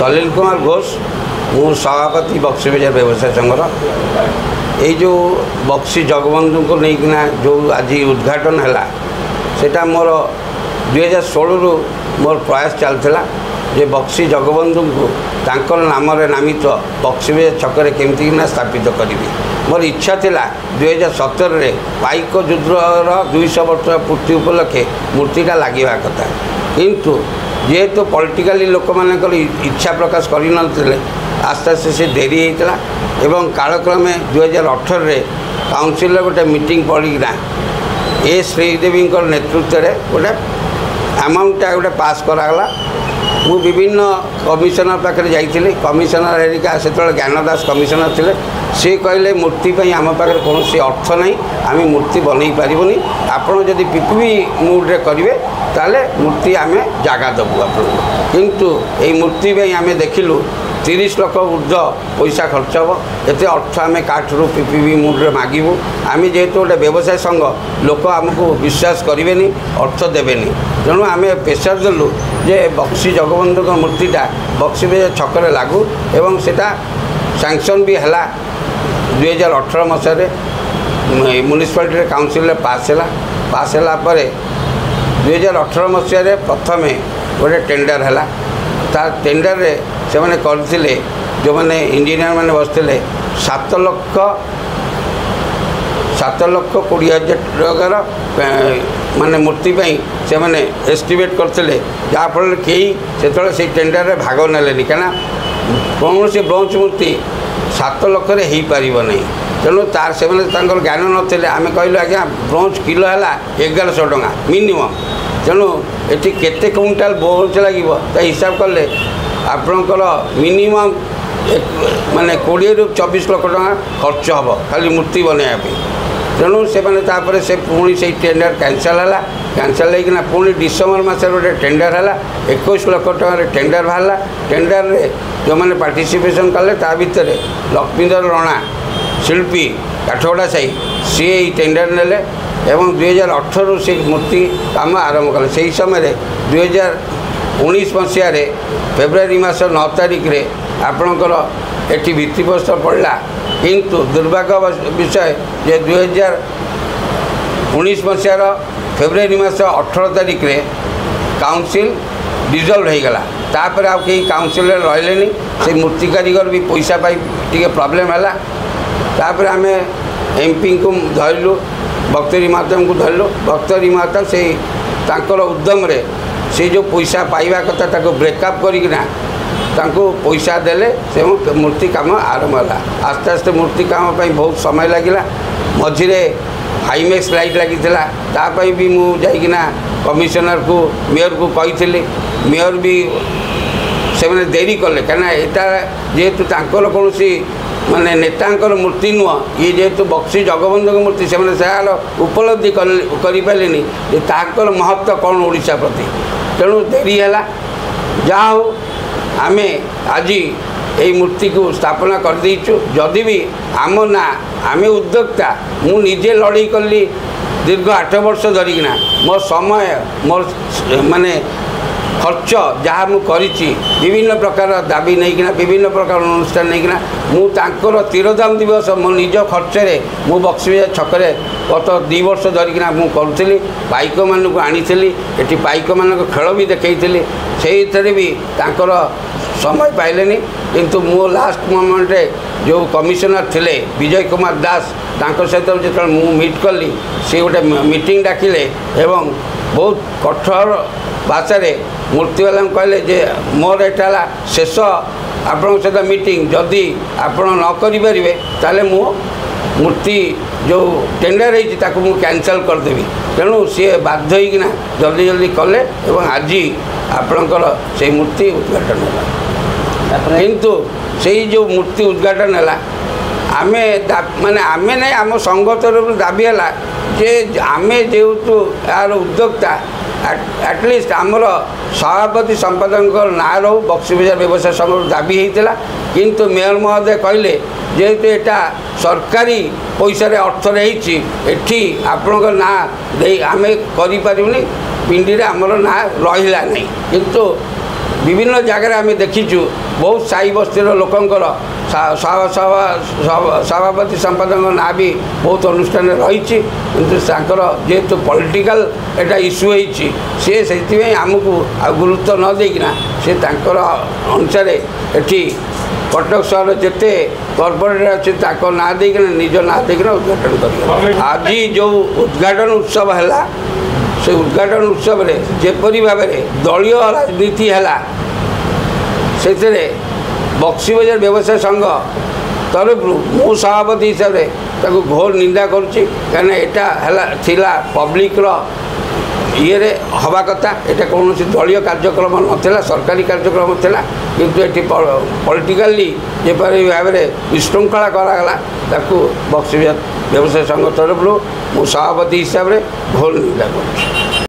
सलील कुमार घोष मु सभापति बक्सी बजार व्यवसाय संघर ये जो बक्सी जगबंधु को लेकिना जो आज उद्घाटन है सेटा मोर 2016 रु मोर प्रयास चलता जे बक्सी जगबंधु को तांकर नाम नामित बक्सी बजार छक केमती स्थापित करी मोर इच्छा थिला 2017 रे पाइक युद्धर 200 वर्ष पूर्ति उपलक्षे मूर्तिटा लगे कथा किंतु जेहेतु पॉलिटिकली लोक मानकर इच्छा प्रकाश करन आस्ते आस्ते से डेरी होता एवं कालक्रमे 2018 रे काउंसिल गोटे मीटिंग पड़ना ए श्रीदेवी नेतृत्व में गोटे अमाउंटा गोटे पास कराला मु विभिन्न कमिशनर पाखे जाइए कमिशनर हेरिका से ज्ञानदास कमिशनर थे सी कहले मूर्ति आम पाखे कौन अर्थ नहीं आम मूर्ति बनई पारूनी आपड़ जदि पीपीपी मूड्रे करेंगे ताले मूर्ति आम जगह देवु आप किंतु ये मूर्ति आम देखिलु 30 लाख ऊर्ध्व पैसा खर्च हम एत अर्थ आम काठरू पीपीपी मूड्रे मागू आम जेहेतु गोटे व्यवसाय संघ लोक आमको विश्वास करेंगे अर्थ देवेनि तेणु आम प्रेसर देलु जे बक्सी जगबंधु मूर्तिटा बक्सी बजार छक लागू एवं सेटा सैंक्शन भी है 2018 मसीह म्युनिसिपालिटी काउंसिल पास है 2018 मसीह प्रथम गोटे टेंडर है टेंडर रे से मैंने करते जो मैंने इंजीनियर मैंने बसते 7 लाख 20,000 माने मूर्ति से मैंने एस्टिमेट करते जहाँफल कई से टेंडर रे भाग नेलेनि क्या कौन से ब्रोंज मूर्ति 7 लाख हो पार नहीं तेणु तार से ज्ञान नाते आम कहलु आज्ञा ब्रोंज किलो है 1100 टଙ୍କା मिनिमम तेणु ये केते क्विंटाल ब्रोंज लगे हिसाब कले आपणकर मिनिमम माने 20 ରୁ 24 लाख टଙ୍କା खर्च हम खाली मूर्ति बनवाई तेणु से पुणी से टेंडर कैंसल होना पुणी डिसेम्बर मस गोटे टेंडर है 21 लाख टकर टेंडर बाहर टेंडर रे जो मैंने पार्टिसिपेशन कले ता भितर लक्ष्मीधर रणा शिल्पी काठगड़ा साई सी टेंडर नेले एवं 2018 से मूर्ति काम आरंभ कले से समय 2019 मसीह फेब्रुआरी मास 9 तारिख रे आपणकर एटी भित्तिप्रस्तर पड़ा किंतु दुर्भाग्य विषय जे 2019 मसीह फेब्रुआरी मास 18 तारिख रे काउंसिल डिजल्व हो गला तापर आ कहीं काउंसिल रही से मूर्ति कारीगर भी पैसा पाई टी प्रॉब्लम है तापर आम एमपी को धरलु भक्तरी माता को धरलु भक्तरी माता से तांकर उद्यम रे से जो पैसा पाइबा कथा ताको ब्रेकअप करिकना तांको पैसा देले से मूर्ति काम आरंभ है आस्ते आस्ते मूर्ति काम बहुत समय लगिला मझिरे हाईमैक्स लाइट लगी तापाई भी मुझा कमिशनर को मेयर को कही मेयर भी से मैंने देरी कले कहीं यहाँ जेहेतु तांकर कौन माने नेतांकर मूर्ति नुह ये जेहेतु बक्सी जगबंधु मूर्ति से उपलब्धि करें तांकर महत्व कौन ओडिशा प्रति तेणु देरी है जहाँ हो आम आज यही मूर्ति को स्थापना कर देचु जदि भी आम ना आम उद्योक्ता मु निजे लड़ाई कली दीर्घ 8 वर्ष धरिकिना मो समय मोर माने खर्च जहाँ मुझे विभिन्न प्रकार दाबी नहीं विभिन्न प्रकार अनुष्ठान नहीं मुझे तीरधाम दिवस मो निज खर्च मु बक्सी बजार छकरे गत 2 वर्ष धरिकिना करूली पाइक मान को आनी ये पाइक मान खेल भी देखी से भी तांकर समय पाइले किंतु मो लास्ट मोमेंट रे जो कमिशनर थिले विजय कुमार दास तांकर सहित जो मीट कली सी गोटे मीटिंग डाकिले एवं बहुत कठोर भाषा मूर्तिवाला कहले जे मोर एटा शेष आपण सहित मीटिंग जदि आपण न करें ताले मु मूर्ति जो टेंडर है कैंसल करदेवी तेणु सी बाध्य होना जल्दी जल्दी कले एवं आज आपणकर से मूर्ति उद्घाटन है किंतु से जो मूर्ति उद्घाटन है आमे माने आमे नहीं आम संघ तरफ दाबी है जे आमे जेहेतु यार उद्योक्ता एटलिस्ट आमर सभापति संपादक ना रो बक्सी बजार व्यवसाय संघ दाबी होता किंतु मेयर महोदय कहले जेहेतु यहाँ सरकारी पैसा अर्थ रही आपण ना आम करें पिंडी आमर ना रहा नहीं किंतु विभिन्न जगह आम देखीचु बहुत साई बस्तीर लोकंर सभापति संपादक ना भी बहुत अनुष्ठान रही जेहेतु पॉलिटिकल एटा इश्यू होती से आमको गुरुत्व न देना से अनुसार एटी कटक सहर जिते कॉर्पोरेट अच्छे ना देना निज ना देना उद्घाटन कर आज जो उद्घाटन उत्सव है से उद्घाटन उत्सव रे जेपरी भाव में दलीय राजनीति है से बक्सी बजार व्यवसाय संघ तरफ मु सभापति हिसाब से घोर निंदा करुच्ची कहीं पब्लिक ये हवा कथा यहाँ कौन दलीय कार्यक्रम नाला सरकारी कार्यक्रम था किंतु ये पॉलिटिकली जेपरी भाव में विशृंखला करागला बक्सी बजार व्यवसाय संघ तरफ मु सभापति हिसाब से घोर निंदा कर।